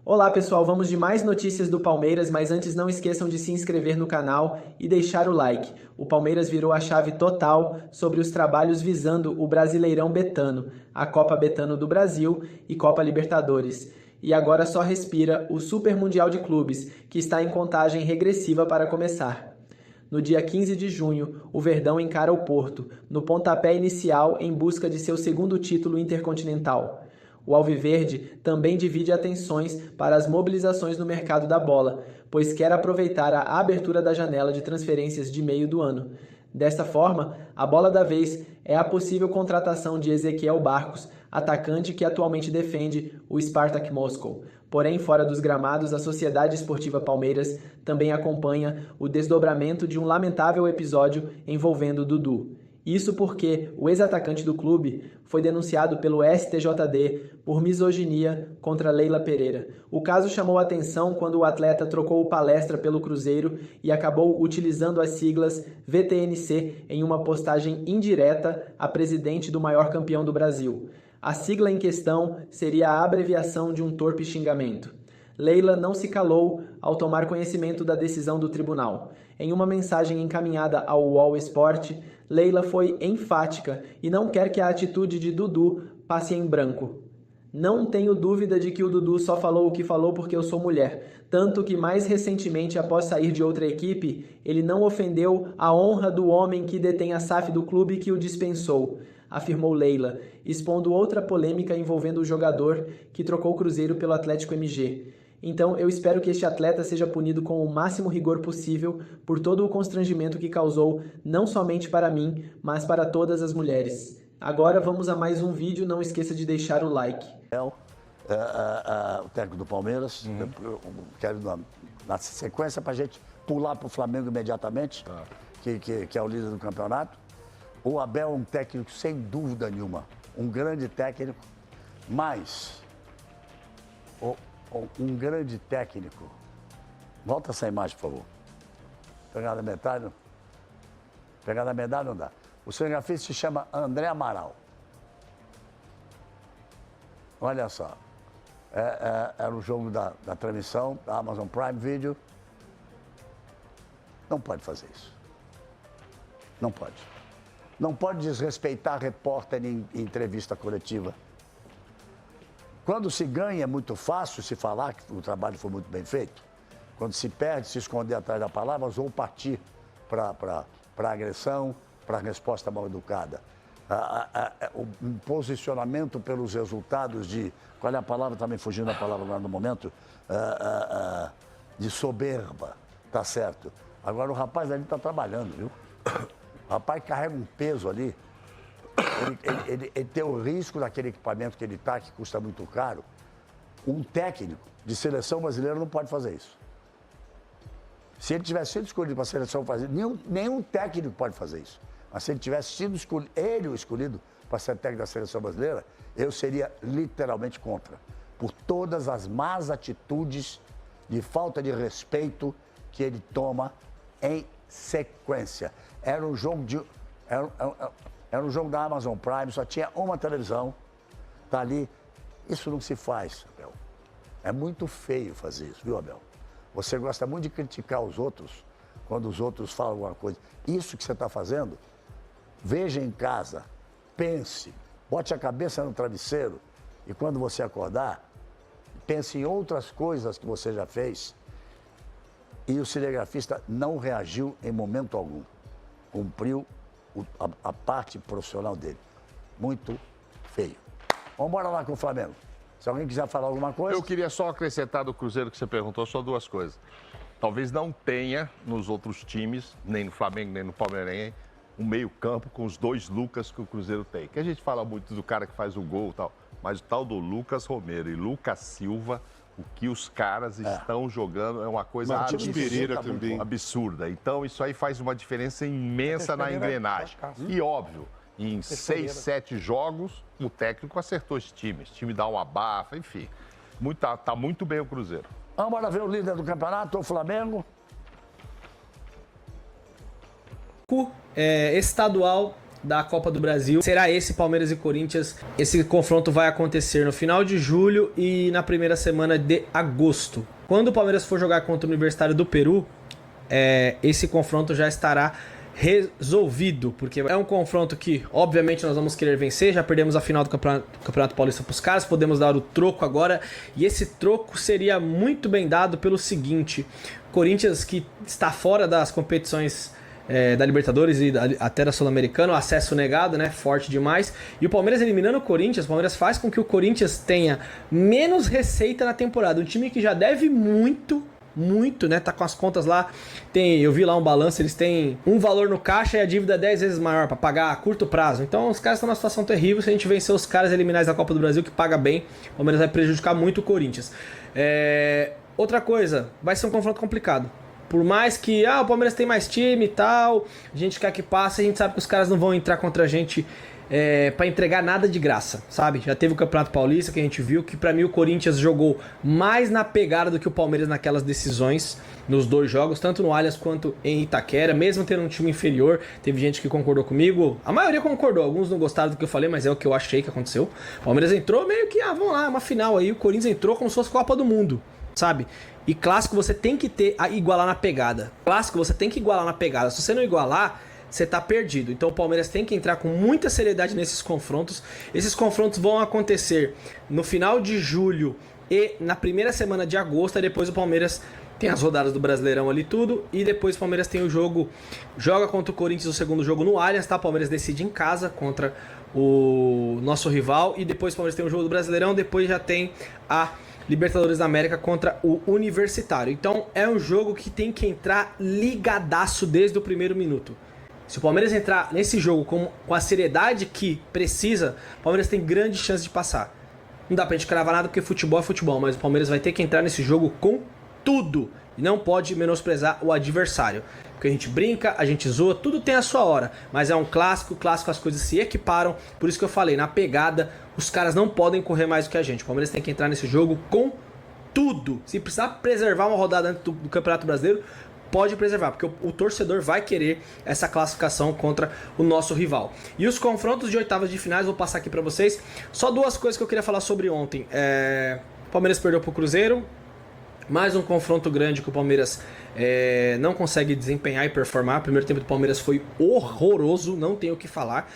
Olá pessoal, vamos de mais notícias do Palmeiras, mas antes não esqueçam de se inscrever no canal e deixar o like. O Palmeiras virou a chave total sobre os trabalhos visando o Brasileirão Betano, a Copa Betano do Brasil e Copa Libertadores. E agora só respira o Super Mundial de Clubes, que está em contagem regressiva para começar. No dia 15 de junho, o Verdão encara o Porto, no pontapé inicial em busca de seu segundo título intercontinental. O Alviverde também divide atenções para as mobilizações no mercado da bola, pois quer aproveitar a abertura da janela de transferências de meio do ano. Desta forma, a bola da vez é a possível contratação de Ezequiel Barcos, atacante que atualmente defende o Spartak Moscou. Porém, fora dos gramados, a Sociedade Esportiva Palmeiras também acompanha o desdobramento de um lamentável episódio envolvendo Dudu. Isso porque o ex-atacante do clube foi denunciado pelo STJD por misoginia contra Leila Pereira. O caso chamou a atenção quando o atleta trocou palestra pelo Cruzeiro e acabou utilizando as siglas VTNC em uma postagem indireta à presidente do maior campeão do Brasil. A sigla em questão seria a abreviação de um torpe xingamento. Leila não se calou ao tomar conhecimento da decisão do tribunal. Em uma mensagem encaminhada ao UOL Sport, Leila foi enfática e não quer que a atitude de Dudu passe em branco. Não tenho dúvida de que o Dudu só falou o que falou porque eu sou mulher, tanto que mais recentemente, após sair de outra equipe, ele não ofendeu a honra do homem que detém a SAF do clube que o dispensou, afirmou Leila, expondo outra polêmica envolvendo o jogador que trocou o Cruzeiro pelo Atlético MG. Então, eu espero que este atleta seja punido com o máximo rigor possível por todo o constrangimento que causou, não somente para mim, mas para todas as mulheres. Agora vamos a mais um vídeo, não esqueça de deixar o like. O técnico do Palmeiras, eu quero na sequência para a gente pular para o Flamengo imediatamente, que é o líder do campeonato. O Abel é um técnico sem dúvida nenhuma, um grande técnico, mas um grande técnico. Volta essa imagem, por favor. Pegar na metade, pegar na medalha não dá. O cinegrafista se chama André Amaral. Olha só. Era o jogo da transmissão da Amazon Prime Video. Não pode fazer isso. Não pode. Não pode desrespeitar repórter em entrevista coletiva. Quando se ganha é muito fácil se falar que o trabalho foi muito bem feito. Quando se perde, se esconder atrás da palavra ou partir para a agressão, para a resposta mal educada. Um posicionamento pelos resultados de... Qual é a palavra? Está me fugindo a palavra agora no momento. De soberba, tá certo. Agora o rapaz ali está trabalhando, viu? O rapaz carrega um peso ali. Ele tem o risco daquele equipamento que ele está, que custa muito caro. Um técnico de seleção brasileira não pode fazer isso. Se ele tivesse sido escolhido para a seleção brasileira, nenhum técnico pode fazer isso. Mas se ele tivesse sido escolhido para ser técnico da seleção brasileira, eu seria literalmente contra. Por todas as más atitudes de falta de respeito que ele toma em sequência. Era um jogo da Amazon Prime, só tinha uma televisão, tá ali. Isso não se faz, Abel. É muito feio fazer isso, viu, Abel? Você gosta muito de criticar os outros, quando os outros falam alguma coisa. Isso que você está fazendo, veja em casa, pense, bote a cabeça no travesseiro e quando você acordar, pense em outras coisas que você já fez. E o cinegrafista não reagiu em momento algum. Cumpriu a parte profissional dele. Muito feio. Vamos embora lá com o Flamengo. Se alguém quiser falar alguma coisa... Eu queria só acrescentar do Cruzeiro que você perguntou, só duas coisas. Talvez não tenha nos outros times, nem no Flamengo, nem no Palmeiras, um meio-campo com os dois Lucas que o Cruzeiro tem. Que a gente fala muito do cara que faz o gol e tal, mas o tal do Lucas Romero e Lucas Silva, o que os caras estão jogando é uma coisa absurda. Então, isso aí faz uma diferença imensa na engrenagem. E, óbvio, em 6, 7 jogos, o técnico acertou esse time. Esse time dá uma abafa, enfim. Tá muito bem o Cruzeiro. Vamos embora ver o líder do campeonato, o Flamengo. Estadual da Copa do Brasil será esse, Palmeiras e Corinthians. Esse confronto vai acontecer no final de julho e na primeira semana de agosto. Quando o Palmeiras for jogar contra o Universitário do Peru, esse confronto já estará resolvido, porque é um confronto que obviamente nós vamos querer vencer. Já perdemos a final do Campeonato Paulista para os caras, podemos dar o troco agora, e esse troco seria muito bem dado pelo seguinte: Corinthians, que está fora das competições da Libertadores e até da Sul-Americana, o acesso negado, né, forte demais, e o Palmeiras eliminando o Corinthians, o Palmeiras faz com que o Corinthians tenha menos receita na temporada, um time que já deve muito, né? Tá com as contas lá. Eu vi lá um balanço, eles têm um valor no caixa e a dívida 10 vezes maior para pagar a curto prazo. Então os caras estão numa situação terrível. Se a gente vencer os caras eliminados da Copa do Brasil, que paga bem, o Palmeiras vai prejudicar muito o Corinthians. Outra coisa, vai ser um confronto complicado. Por mais que o Palmeiras tem mais time e tal, a gente quer que passe, a gente sabe que os caras não vão entrar contra a gente para entregar nada de graça, sabe? Já teve o Campeonato Paulista que a gente viu que pra mim o Corinthians jogou mais na pegada do que o Palmeiras naquelas decisões, nos dois jogos, tanto no Allianz quanto em Itaquera, mesmo tendo um time inferior. Teve gente que concordou comigo, a maioria concordou, alguns não gostaram do que eu falei, mas é o que eu achei que aconteceu. O Palmeiras entrou meio que, vamos lá, uma final aí, o Corinthians entrou como se fosse Copa do Mundo, sabe? E clássico você tem que igualar na pegada. Clássico você tem que igualar na pegada. Se você não igualar, você tá perdido. Então o Palmeiras tem que entrar com muita seriedade nesses confrontos. Esses confrontos vão acontecer no final de julho e na primeira semana de agosto. E depois o Palmeiras tem as rodadas do Brasileirão ali tudo. E depois o Palmeiras tem o jogo, joga contra o Corinthians o segundo jogo no Allianz, tá? O Palmeiras decide em casa contra o nosso rival. E depois o Palmeiras tem o jogo do Brasileirão. Depois já tem a Libertadores da América contra o Universitário. Então é um jogo que tem que entrar ligadaço desde o primeiro minuto. Se o Palmeiras entrar nesse jogo com a seriedade que precisa, o Palmeiras tem grande chance de passar. Não dá pra gente cravar nada porque futebol é futebol, mas o Palmeiras vai ter que entrar nesse jogo com tudo. E não pode menosprezar o adversário. Porque a gente brinca, a gente zoa, tudo tem a sua hora. Mas é um clássico as coisas se equiparam. Por isso que eu falei, na pegada, os caras não podem correr mais do que a gente. O Palmeiras tem que entrar nesse jogo com tudo. Se precisar preservar uma rodada antes do Campeonato Brasileiro, pode preservar, porque o torcedor vai querer essa classificação contra o nosso rival. E os confrontos de oitavas de finais, vou passar aqui pra vocês. Só duas coisas que eu queria falar sobre ontem. O Palmeiras perdeu pro Cruzeiro. Mais um confronto grande que o Palmeiras não consegue desempenhar e performar. O primeiro tempo do Palmeiras foi horroroso, não tenho o que falar.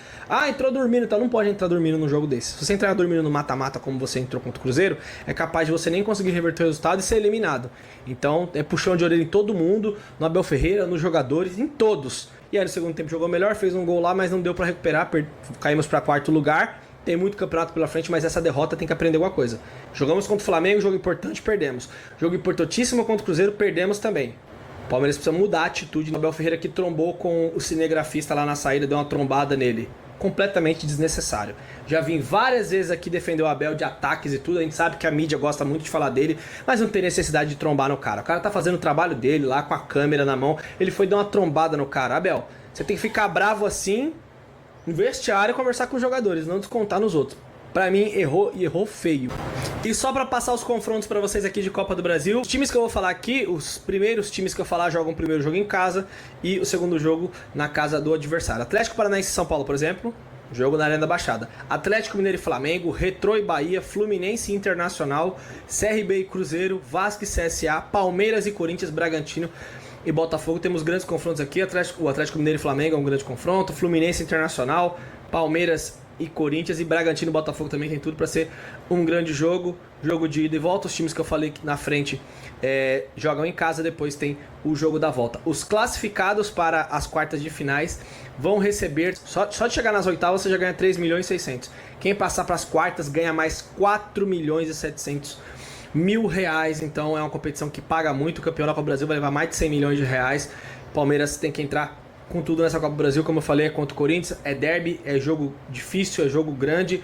Entrou dormindo, então não pode entrar dormindo num jogo desse. Se você entrar dormindo no mata-mata como você entrou contra o Cruzeiro, é capaz de você nem conseguir reverter o resultado e ser eliminado. Então é puxão de orelha em todo mundo, no Abel Ferreira, nos jogadores, em todos. E aí no segundo tempo jogou melhor, fez um gol lá, mas não deu pra recuperar, caímos pra quarto lugar. Tem muito campeonato pela frente, mas essa derrota tem que aprender alguma coisa. Jogamos contra o Flamengo, jogo importante, perdemos. Jogo importantíssimo contra o Cruzeiro, perdemos também. O Palmeiras precisa mudar a atitude. O Abel Ferreira que trombou com o cinegrafista lá na saída, deu uma trombada nele. Completamente desnecessário. Já vim várias vezes aqui defender o Abel de ataques e tudo. A gente sabe que a mídia gosta muito de falar dele, mas não tem necessidade de trombar no cara. O cara tá fazendo o trabalho dele lá com a câmera na mão. Ele foi dar uma trombada no cara. Abel, você tem que ficar bravo assim no vestiário e conversar com os jogadores, não descontar nos outros. Pra mim, errou e errou feio. E só pra passar os confrontos pra vocês aqui de Copa do Brasil, os times que eu vou falar aqui, os primeiros times que eu falar jogam o primeiro jogo em casa e o segundo jogo na casa do adversário. Atlético Paranaense e São Paulo, por exemplo, jogo na Arena da Baixada. Atlético Mineiro e Flamengo, Retrô e Bahia, Fluminense e Internacional, CRB e Cruzeiro, Vasco e CSA, Palmeiras e Corinthians, Bragantino e Botafogo. Temos grandes confrontos aqui. O Atlético Mineiro e Flamengo é um grande confronto. Fluminense Internacional, Palmeiras e Corinthians, e Bragantino e Botafogo também tem tudo para ser um grande jogo. Jogo de ida e volta. Os times que eu falei na frente jogam em casa. Depois tem o jogo da volta. Os classificados para as quartas de finais vão receber, só de chegar nas oitavas você já ganha 3 milhões e 600. Quem passar para as quartas ganha mais 4 milhões e 700 mil reais. Então é uma competição que paga muito. O campeão da Copa do Brasil vai levar mais de 100 milhões de reais. Palmeiras tem que entrar com tudo nessa Copa do Brasil, como eu falei, é contra o Corinthians, é derby, é jogo difícil, é jogo grande.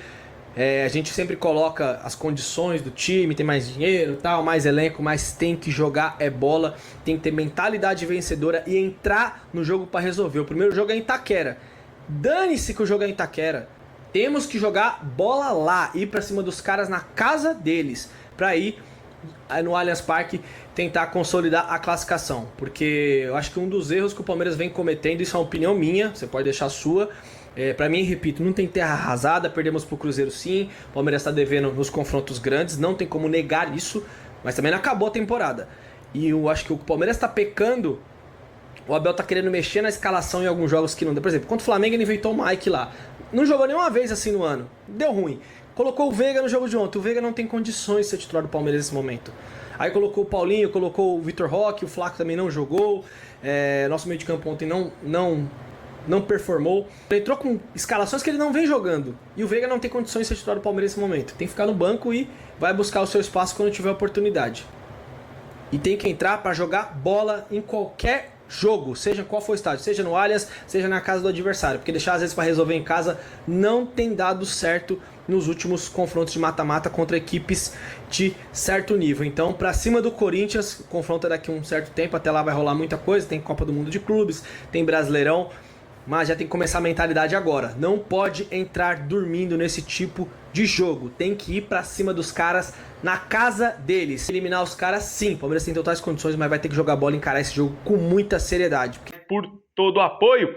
A gente sempre coloca as condições do time, tem mais dinheiro, tal, mais elenco, mas tem que jogar bola, tem que ter mentalidade vencedora e entrar no jogo para resolver. O primeiro jogo é em Itaquera. Dane-se que o jogo é em Itaquera. Temos que jogar bola lá, ir para cima dos caras na casa deles, para ir no Allianz Parque tentar consolidar a classificação, porque eu acho que um dos erros que o Palmeiras vem cometendo, isso é uma opinião minha, você pode deixar a sua, Para mim, repito, não tem terra arrasada, perdemos pro Cruzeiro sim, o Palmeiras está devendo nos confrontos grandes, não tem como negar isso, mas também não acabou a temporada. E eu acho que o Palmeiras está pecando, o Abel tá querendo mexer na escalação em alguns jogos que não deu. Por exemplo, contra o Flamengo ele inventou o Mike lá, não jogou nenhuma vez assim no ano, deu ruim. Colocou o Veiga no jogo de ontem, o Veiga não tem condições de ser titular do Palmeiras nesse momento. Aí colocou o Paulinho, colocou o Vitor Roque, o Flaco também não jogou, nosso meio de campo ontem não performou. Ele entrou com escalações que ele não vem jogando. E o Veiga não tem condições de ser titular do Palmeiras nesse momento. Tem que ficar no banco e vai buscar o seu espaço quando tiver oportunidade. E tem que entrar para jogar bola em qualquer jogo, seja qual for o estádio, seja no Allianz, seja na casa do adversário. Porque deixar às vezes para resolver em casa não tem dado certo nos últimos confrontos de mata-mata contra equipes de certo nível. Então, para cima do Corinthians, o confronto é daqui a um certo tempo, até lá vai rolar muita coisa, tem Copa do Mundo de Clubes, tem Brasileirão, mas já tem que começar a mentalidade agora. Não pode entrar dormindo nesse tipo de jogo. Tem que ir pra cima dos caras na casa deles. Eliminar os caras, sim. O Palmeiras tem totais condições, mas vai ter que jogar bola e encarar esse jogo com muita seriedade. Por todo o apoio.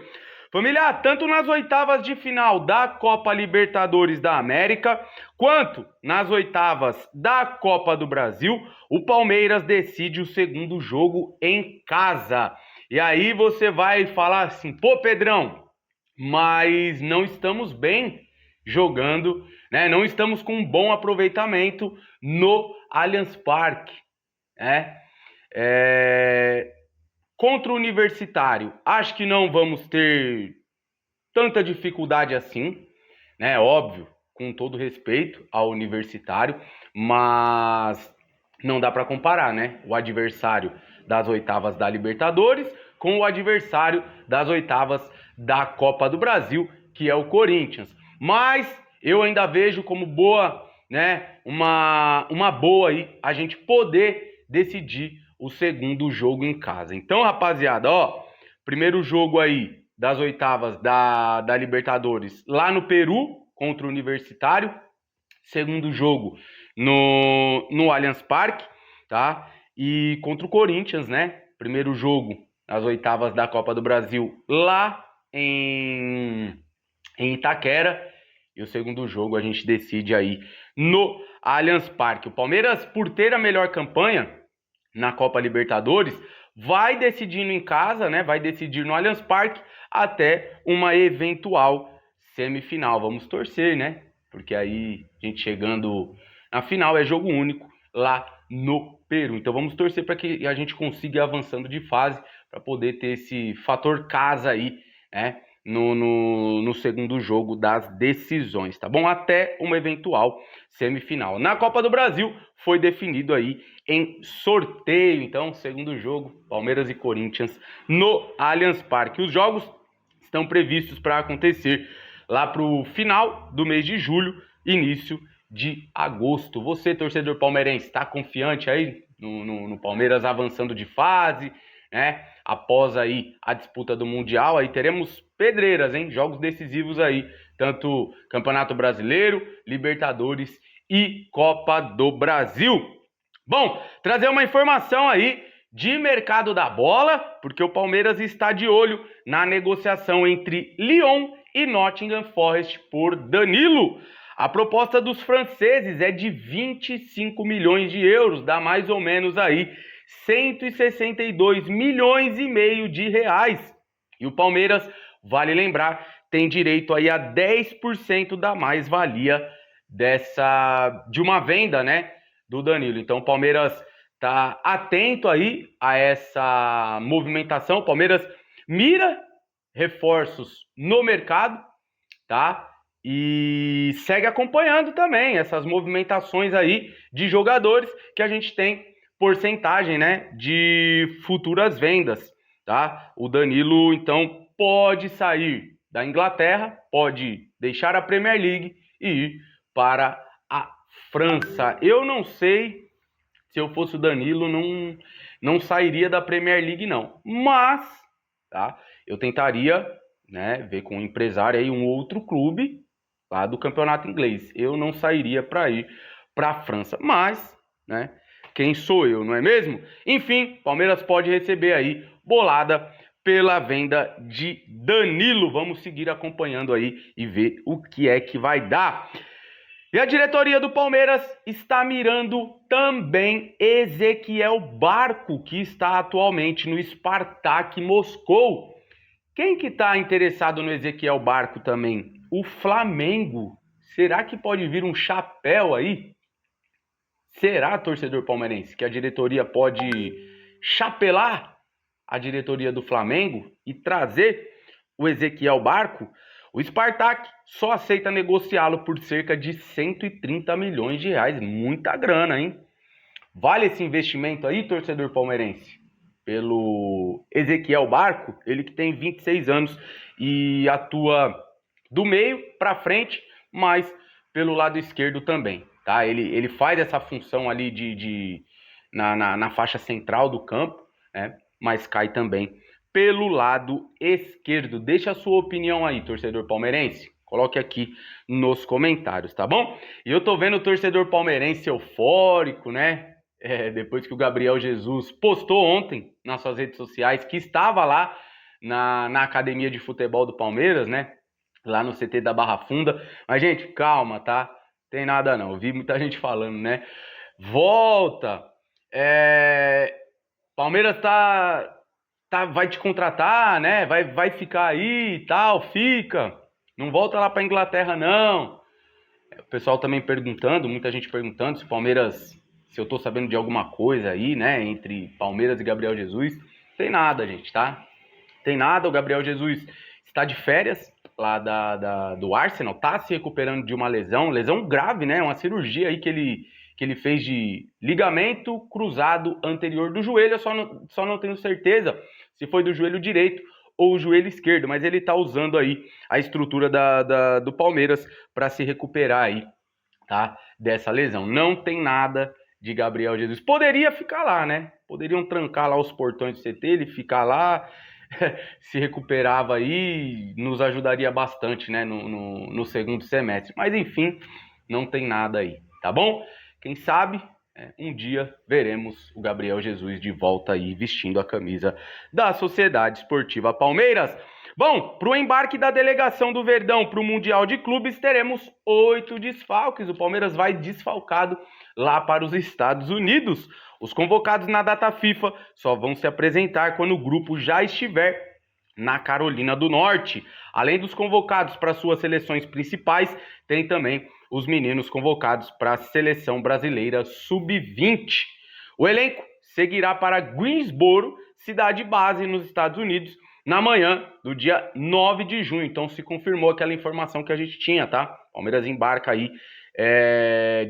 Família, tanto nas oitavas de final da Copa Libertadores da América, quanto nas oitavas da Copa do Brasil, o Palmeiras decide o segundo jogo em casa. E aí você vai falar assim, pô Pedrão, mas não estamos bem jogando, né? Não estamos com um bom aproveitamento no Allianz Parque, né? Contra o Universitário, acho que não vamos ter tanta dificuldade assim, né? Óbvio, com todo respeito ao Universitário, mas não dá para comparar, né? O adversário das oitavas da Libertadores com o adversário das oitavas da Copa do Brasil, que é o Corinthians. Mas eu ainda vejo como boa, né? Uma boa aí a gente poder decidir o segundo jogo em casa. Então, rapaziada, ó, primeiro jogo aí das oitavas da Libertadores lá no Peru contra o Universitário. Segundo jogo no Allianz Parque, tá? E contra o Corinthians, né? Primeiro jogo nas oitavas da Copa do Brasil lá em Itaquera. E o segundo jogo a gente decide aí no Allianz Parque. O Palmeiras, por ter a melhor campanha na Copa Libertadores, vai decidindo em casa, né? Vai decidir no Allianz Parque até uma eventual semifinal. Vamos torcer, né? Porque aí a gente chegando na final é jogo único lá no Peru. Então vamos torcer para que a gente consiga ir avançando de fase para poder ter esse fator casa aí, né? No segundo jogo das decisões, tá bom? Até uma eventual semifinal. Na Copa do Brasil foi definido aí em sorteio, então, segundo jogo, Palmeiras e Corinthians no Allianz Parque. Os jogos estão previstos para acontecer lá pro final do mês de julho, início de agosto. Você, torcedor palmeirense, está confiante aí no Palmeiras avançando de fase, né? Após aí a disputa do Mundial, aí teremos pedreiras, hein? Jogos decisivos aí, tanto Campeonato Brasileiro, Libertadores e Copa do Brasil. Bom, trazer uma informação aí de mercado da bola, porque o Palmeiras está de olho na negociação entre Lyon e Nottingham Forest por Danilo. A proposta dos franceses é de 25 milhões de euros, dá mais ou menos aí 162 milhões e meio de reais. E o Palmeiras, vale lembrar, tem direito aí a 10% da mais-valia de uma venda, né, do Danilo. Então o Palmeiras tá atento aí a essa movimentação. O Palmeiras mira reforços no mercado, tá? E segue acompanhando também essas movimentações aí de jogadores que a gente tem porcentagem, né, de futuras vendas, tá? O Danilo, então, pode sair da Inglaterra, pode deixar a Premier League e ir para a França. Eu não sei se eu fosse o Danilo, não sairia da Premier League, não. Mas, tá? Eu tentaria, né, ver com um empresário aí, um outro clube lá do campeonato inglês. Eu não sairia para ir para a França. Mas, né, quem sou eu, não é mesmo? Enfim, Palmeiras pode receber aí bolada pela venda de Danilo. Vamos seguir acompanhando aí e ver o que é que vai dar. E a diretoria do Palmeiras está mirando também Ezequiel Barco, que está atualmente no Spartak Moscou. Quem que está interessado no Ezequiel Barco também? O Flamengo. Será que pode vir um chapéu aí? Será, torcedor palmeirense, que a diretoria pode chapelar a diretoria do Flamengo e trazer o Ezequiel Barco? O Spartak só aceita negociá-lo por cerca de 130 milhões de reais. Muita grana, hein? Vale esse investimento aí, torcedor palmeirense? Pelo Ezequiel Barco, ele que tem 26 anos e atua do meio para frente, mas pelo lado esquerdo também, tá? Ele faz essa função ali na faixa central do campo, né? Mas cai também pelo lado esquerdo. Deixa a sua opinião aí, torcedor palmeirense. Coloque aqui nos comentários, tá bom? E eu tô vendo o torcedor palmeirense eufórico, né? Depois que o Gabriel Jesus postou ontem nas suas redes sociais que estava lá na academia de futebol do Palmeiras, né? Lá no CT da Barra Funda. Mas, gente, calma, tá? Tem nada não. Eu vi muita gente falando, né? Volta! Palmeiras vai te contratar, né? Vai ficar aí e tal, fica. Não volta lá pra Inglaterra, não. O pessoal também perguntando, muita gente perguntando se o Palmeiras, se eu tô sabendo de alguma coisa aí, né? Entre Palmeiras e Gabriel Jesus. Tem nada, gente, tá? Tem nada, o Gabriel Jesus está de férias lá do Arsenal, tá se recuperando de uma lesão grave, né? Uma cirurgia aí que ele fez de ligamento cruzado anterior do joelho. Eu só não tenho certeza se foi do joelho direito ou o joelho esquerdo, mas ele tá usando aí a estrutura do Palmeiras para se recuperar aí, tá? Dessa lesão. Não tem nada de Gabriel Jesus. Poderia ficar lá, né? Poderiam trancar lá os portões do CT, ele ficar lá, se recuperava aí, nos ajudaria bastante, né? No segundo semestre. Mas enfim, não tem nada aí, tá bom? Quem sabe um dia veremos o Gabriel Jesus de volta aí vestindo a camisa da Sociedade Esportiva Palmeiras. Bom, para o embarque da delegação do Verdão para o Mundial de Clubes, teremos 8 desfalques. O Palmeiras vai desfalcado lá para os Estados Unidos. Os convocados na data FIFA só vão se apresentar quando o grupo já estiver na Carolina do Norte. Além dos convocados para suas seleções principais, tem também os meninos convocados para a Seleção Brasileira Sub-20. O elenco seguirá para Greensboro, cidade base nos Estados Unidos, na manhã do dia 9 de junho. Então se confirmou aquela informação que a gente tinha, tá? Palmeiras embarca aí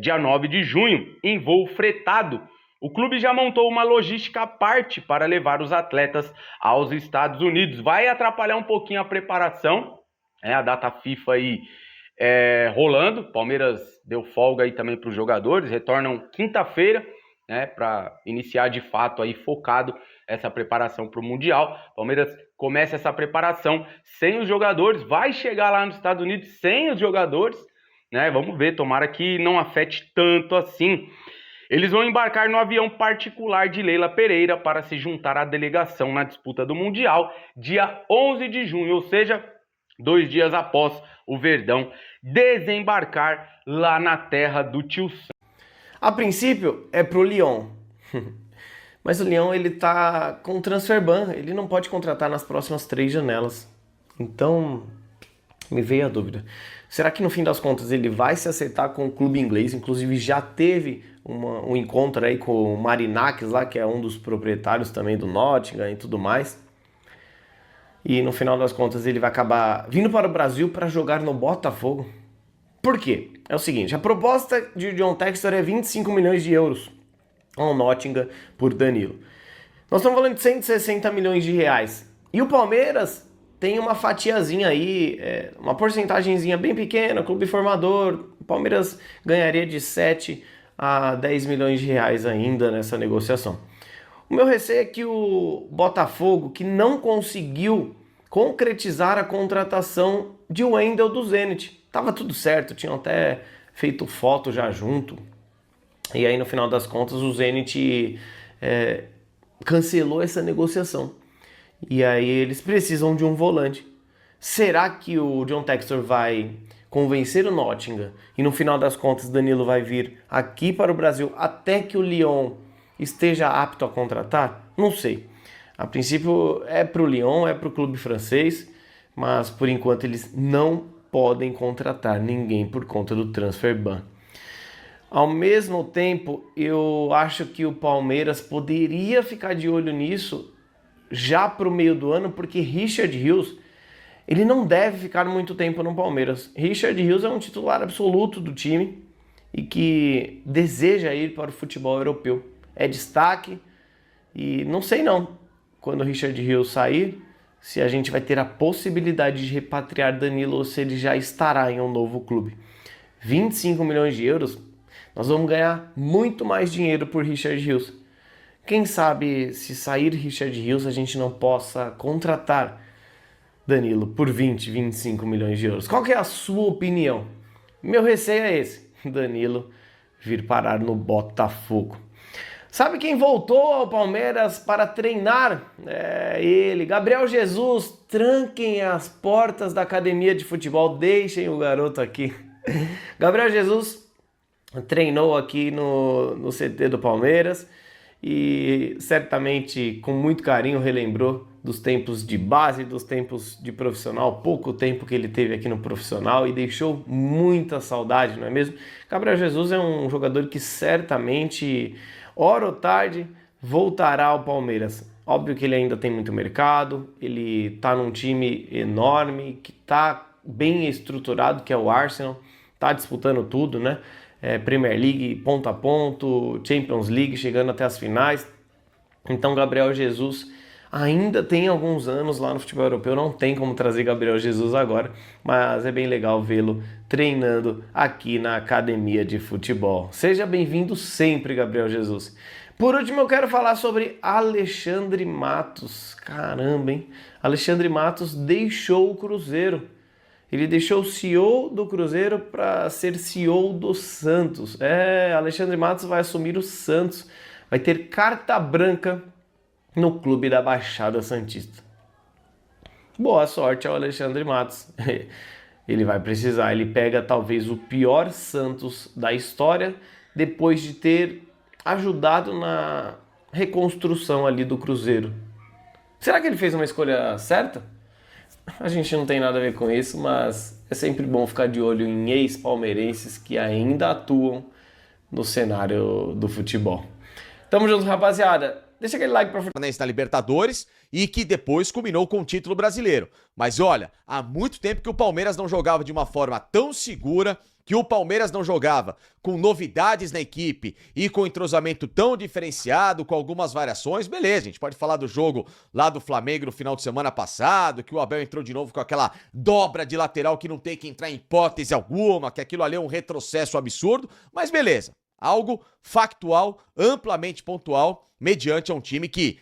dia 9 de junho em voo fretado. O clube já montou uma logística à parte para levar os atletas aos Estados Unidos. Vai atrapalhar um pouquinho a preparação, a data FIFA aí rolando. Palmeiras deu folga aí também para os jogadores, retornam quinta-feira, né, para iniciar de fato aí focado essa preparação para o Mundial. Palmeiras começa essa preparação sem os jogadores, vai chegar lá nos Estados Unidos sem os jogadores, né? Vamos ver, tomara que não afete tanto assim. Eles vão embarcar no avião particular de Leila Pereira para se juntar à delegação na disputa do Mundial, dia 11 de junho, ou seja, 2 dias após o Verdão desembarcar lá na terra do Tio Sam. A princípio é pro Lyon, mas o Lyon ele tá com transfer ban, ele não pode contratar nas próximas 3 janelas. Então me veio a dúvida. Será que no fim das contas ele vai se acertar com o clube inglês? Inclusive já teve um encontro aí com o Marinakis lá, que é um dos proprietários também do Nottingham e tudo mais. E no final das contas ele vai acabar vindo para o Brasil para jogar no Botafogo. Por quê? É o seguinte, a proposta de John Textor é 25 milhões de euros ao Nottingham por Danilo. Nós estamos falando de 160 milhões de reais. E o Palmeiras tem uma fatiazinha aí, uma porcentagenzinha bem pequena, clube formador. O Palmeiras ganharia de 7 a 10 milhões de reais ainda nessa negociação. O meu receio é que o Botafogo, que não conseguiu concretizar a contratação de Wendel do Zenit. Tava tudo certo, tinham até feito foto já junto. E aí no final das contas o Zenit cancelou essa negociação. E aí eles precisam de um volante. Será que o John Textor vai convencer o Nottingham e no final das contas Danilo vai vir aqui para o Brasil até que o Lyon esteja apto a contratar? Não sei. A princípio é para o Lyon, é para o clube francês, mas por enquanto eles não podem contratar ninguém por conta do transfer ban. Ao mesmo tempo, eu acho que o Palmeiras poderia ficar de olho nisso já para o meio do ano, porque Richard Rios, ele não deve ficar muito tempo no Palmeiras. Richard Rios é um titular absoluto do time e que deseja ir para o futebol europeu. É destaque e não sei não, quando o Richard Rios sair, se a gente vai ter a possibilidade de repatriar Danilo ou se ele já estará em um novo clube. 25 milhões de euros, nós vamos ganhar muito mais dinheiro por Richard Rios. Quem sabe se sair Richard Rios a gente não possa contratar Danilo por 20, 25 milhões de euros. Qual que é a sua opinião? Meu receio é esse, Danilo vir parar no Botafogo. Sabe quem voltou ao Palmeiras para treinar? É ele, Gabriel Jesus. Tranquem as portas da academia de futebol, deixem o garoto aqui. Gabriel Jesus treinou aqui no CT do Palmeiras e certamente com muito carinho relembrou dos tempos de base, dos tempos de profissional, pouco tempo que ele teve aqui no profissional e deixou muita saudade, não é mesmo? Gabriel Jesus é um jogador que certamente, hora ou tarde, voltará ao Palmeiras. Óbvio que ele ainda tem muito mercado, ele está num time enorme, que está bem estruturado, que é o Arsenal, está disputando tudo, né? Premier League ponto a ponto, Champions League chegando até as finais. Então Gabriel Jesus ainda tem alguns anos lá no futebol europeu, não tem como trazer Gabriel Jesus agora, mas é bem legal vê-lo treinando aqui na academia de futebol. Seja bem-vindo sempre, Gabriel Jesus. Por último, eu quero falar sobre Alexandre Matos. Caramba, hein? Alexandre Matos deixou o Cruzeiro. Ele deixou o CEO do Cruzeiro para ser CEO do Santos. Alexandre Matos vai assumir o Santos. Vai ter carta branca no clube da Baixada Santista. Boa sorte ao Alexandre Matos. Ele vai precisar. Ele pega talvez o pior Santos da história depois de ter ajudado na reconstrução ali do Cruzeiro. Será que ele fez uma escolha certa? A gente não tem nada a ver com isso, mas é sempre bom ficar de olho em ex-palmeirenses que ainda atuam no cenário do futebol. Tamo junto, rapaziada. Deixa aquele like pra Fluminense na Libertadores e que depois culminou com o título brasileiro. Mas olha, há muito tempo que o Palmeiras não jogava de uma forma tão segura, que o Palmeiras não jogava com novidades na equipe e com entrosamento tão diferenciado, com algumas variações. Beleza, a gente pode falar do jogo lá do Flamengo no final de semana passado, que o Abel entrou de novo com aquela dobra de lateral que não tem que entrar em hipótese alguma, que aquilo ali é um retrocesso absurdo, mas beleza. Algo factual, amplamente pontual, mediante um time que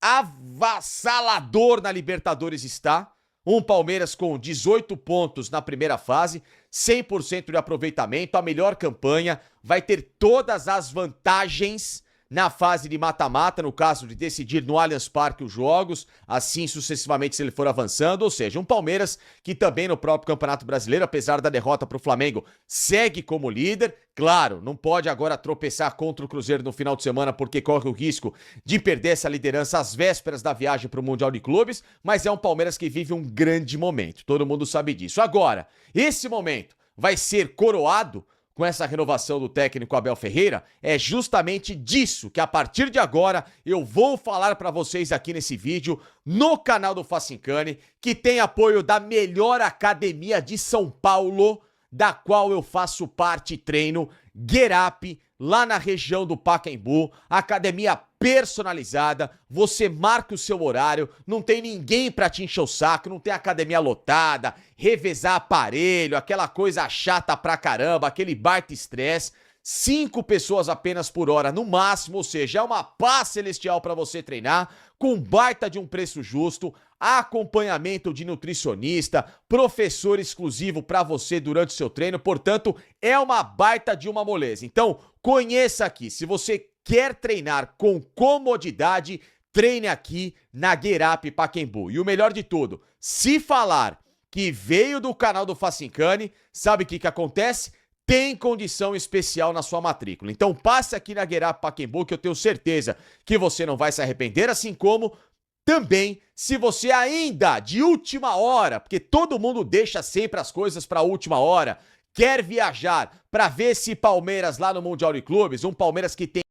avassalador na Libertadores está. Um Palmeiras com 18 pontos na primeira fase, 100% de aproveitamento, a melhor campanha, vai ter todas as vantagens na fase de mata-mata, no caso de decidir no Allianz Parque os jogos, assim sucessivamente se ele for avançando, ou seja, um Palmeiras que também no próprio Campeonato Brasileiro, apesar da derrota para o Flamengo, segue como líder. Claro, não pode agora tropeçar contra o Cruzeiro no final de semana porque corre o risco de perder essa liderança às vésperas da viagem para o Mundial de Clubes, mas é um Palmeiras que vive um grande momento, todo mundo sabe disso. Agora, esse momento vai ser coroado com essa renovação do técnico Abel Ferreira. É justamente disso que a partir de agora eu vou falar para vocês aqui nesse vídeo no canal do Facincani, que tem apoio da melhor academia de São Paulo, da qual eu faço parte e treino, Get Up, lá na região do Pacaembu, academia personalizada, você marca o seu horário, não tem ninguém pra te encher o saco, não tem academia lotada, revezar aparelho, aquela coisa chata pra caramba, aquele baita estresse. 5 pessoas apenas por hora no máximo, ou seja, é uma paz celestial para você treinar, com baita de um preço justo, acompanhamento de nutricionista, professor exclusivo para você durante o seu treino, portanto, é uma baita de uma moleza. Então, conheça aqui, se você quer treinar com comodidade, treine aqui na Get Up Pacaembu. E o melhor de tudo, se falar que veio do canal do Facincani, sabe o que acontece? Tem condição especial na sua matrícula. Então passe aqui na Get Up Pacaembu, que eu tenho certeza que você não vai se arrepender, assim como também se você ainda, de última hora, porque todo mundo deixa sempre as coisas para a última hora, quer viajar para ver esse Palmeiras lá no Mundial de Clubes, um Palmeiras que tem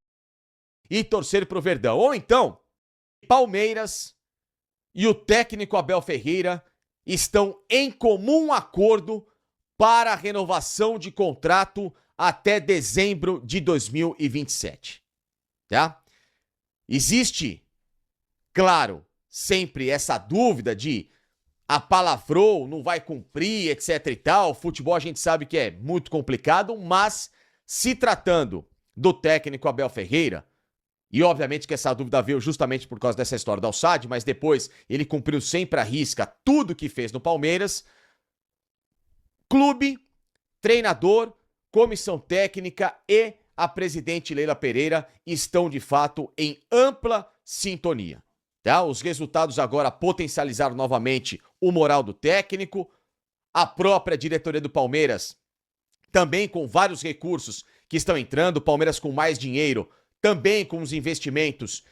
e torcer pro Verdão. Ou então, Palmeiras e o técnico Abel Ferreira estão em comum acordo para a renovação de contrato até dezembro de 2027. Tá? Existe, claro, sempre essa dúvida de apalavrou, não vai cumprir, etc e tal. Futebol a gente sabe que é muito complicado, mas se tratando do técnico Abel Ferreira, e obviamente que essa dúvida veio justamente por causa dessa história do Al-Sadd, mas depois ele cumpriu sempre à risca tudo que fez no Palmeiras. Clube, treinador, comissão técnica e a presidente Leila Pereira estão de fato em ampla sintonia. Tá? Os resultados agora potencializaram novamente o moral do técnico, a própria diretoria do Palmeiras também com vários recursos que estão entrando, o Palmeiras com mais dinheiro, também com os investimentos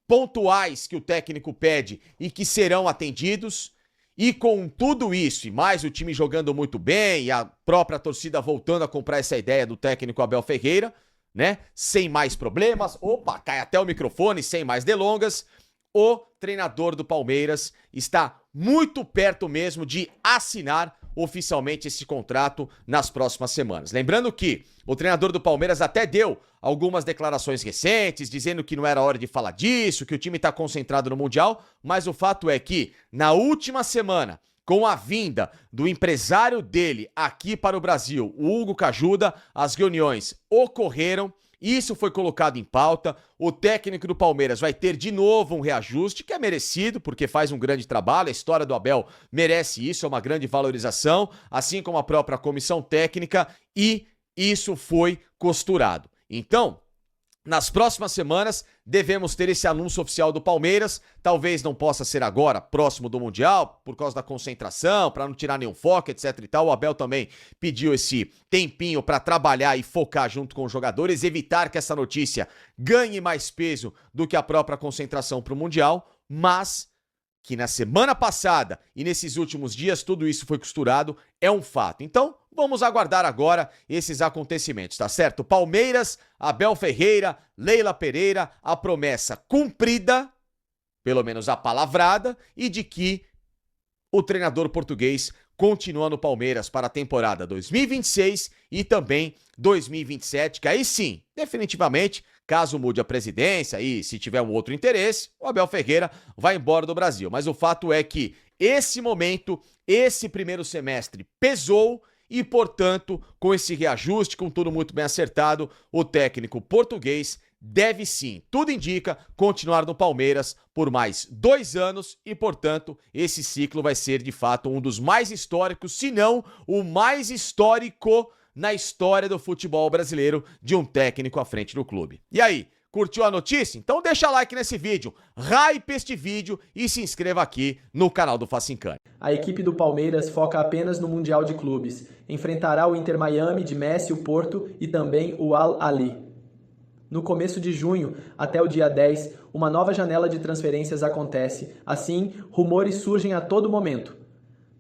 pontuais que o técnico pede e que serão atendidos. E com tudo isso, e mais o time jogando muito bem, e a própria torcida voltando a comprar essa ideia do técnico Abel Ferreira, né? Sem mais problemas, opa, cai até o microfone, sem mais delongas, o treinador do Palmeiras está muito perto mesmo de assinar oficialmente esse contrato nas próximas semanas. Lembrando que o treinador do Palmeiras até deu algumas declarações recentes, dizendo que não era hora de falar disso, que o time está concentrado no Mundial, mas o fato é que na última semana, com a vinda do empresário dele aqui para o Brasil, o Hugo Cajuda, as reuniões ocorreram, isso foi colocado em pauta, o técnico do Palmeiras vai ter de novo um reajuste, que é merecido, porque faz um grande trabalho, a história do Abel merece isso, é uma grande valorização, assim como a própria comissão técnica, e isso foi costurado. Então, nas próximas semanas, devemos ter esse anúncio oficial do Palmeiras. Talvez não possa ser agora, próximo do Mundial, por causa da concentração, para não tirar nenhum foco, etc e tal. O Abel também pediu esse tempinho para trabalhar e focar junto com os jogadores, evitar que essa notícia ganhe mais peso do que a própria concentração para o Mundial, mas que na semana passada e nesses últimos dias tudo isso foi costurado, é um fato. Então, vamos aguardar agora esses acontecimentos, tá certo? Palmeiras, Abel Ferreira, Leila Pereira, a promessa cumprida, pelo menos apalavrada, e de que o treinador português continua no Palmeiras para a temporada 2026 e também 2027, que aí sim, definitivamente, caso mude a presidência e se tiver um outro interesse, o Abel Ferreira vai embora do Brasil. Mas o fato é que esse momento, esse primeiro semestre pesou e, portanto, com esse reajuste, com tudo muito bem acertado, o técnico português deve sim, tudo indica, continuar no Palmeiras por mais 2 anos e, portanto, esse ciclo vai ser de fato um dos mais históricos, se não o mais histórico na história do futebol brasileiro de um técnico à frente do clube. E aí, curtiu a notícia? Então deixa like nesse vídeo, hype este vídeo e se inscreva aqui no canal do Facincani. A equipe do Palmeiras foca apenas no Mundial de Clubes. Enfrentará o Inter Miami de Messi, o Porto e também o Al-Ahly. No começo de junho, até o dia 10, uma nova janela de transferências acontece. Assim, rumores surgem a todo momento.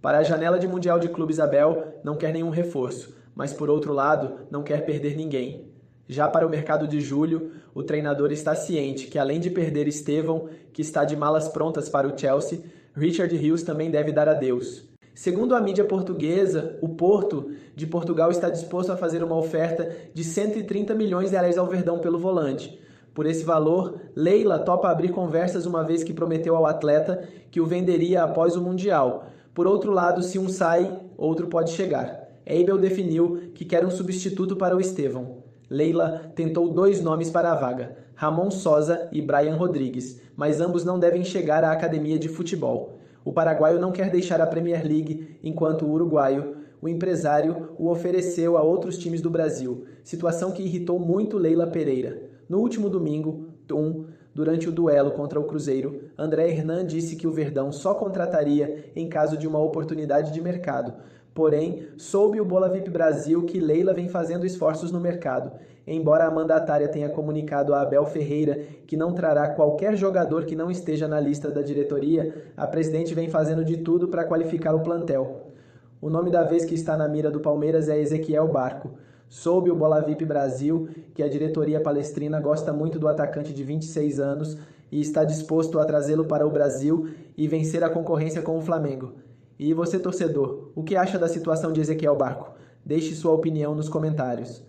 Para a janela de Mundial de Clubes, Abel não quer nenhum reforço, mas por outro lado, não quer perder ninguém. Já para o mercado de julho, o treinador está ciente que, além de perder Estevão, que está de malas prontas para o Chelsea, Richard Rios também deve dar adeus. Segundo a mídia portuguesa, o Porto de Portugal está disposto a fazer uma oferta de 130 milhões de reais ao Verdão pelo volante. Por esse valor, Leila topa abrir conversas uma vez que prometeu ao atleta que o venderia após o Mundial. Por outro lado, se um sai, outro pode chegar. Abel definiu que quer um substituto para o Estevão. Leila tentou 2 nomes para a vaga, Ramon Sosa e Brian Rodrigues, mas ambos não devem chegar à academia de futebol. O paraguaio não quer deixar a Premier League, enquanto o uruguaio, o empresário, o ofereceu a outros times do Brasil, situação que irritou muito Leila Pereira. No último domingo, Durante o duelo contra o Cruzeiro, André Hernan disse que o Verdão só contrataria em caso de uma oportunidade de mercado. Porém, soube o Bola VIP Brasil que Leila vem fazendo esforços no mercado. Embora a mandatária tenha comunicado a Abel Ferreira que não trará qualquer jogador que não esteja na lista da diretoria, a presidente vem fazendo de tudo para qualificar o plantel. O nome da vez que está na mira do Palmeiras é Ezequiel Barco. Soube o Bola VIP Brasil que a diretoria palestrina gosta muito do atacante de 26 anos e está disposto a trazê-lo para o Brasil e vencer a concorrência com o Flamengo. E você, torcedor, o que acha da situação de Ezequiel Barco? Deixe sua opinião nos comentários.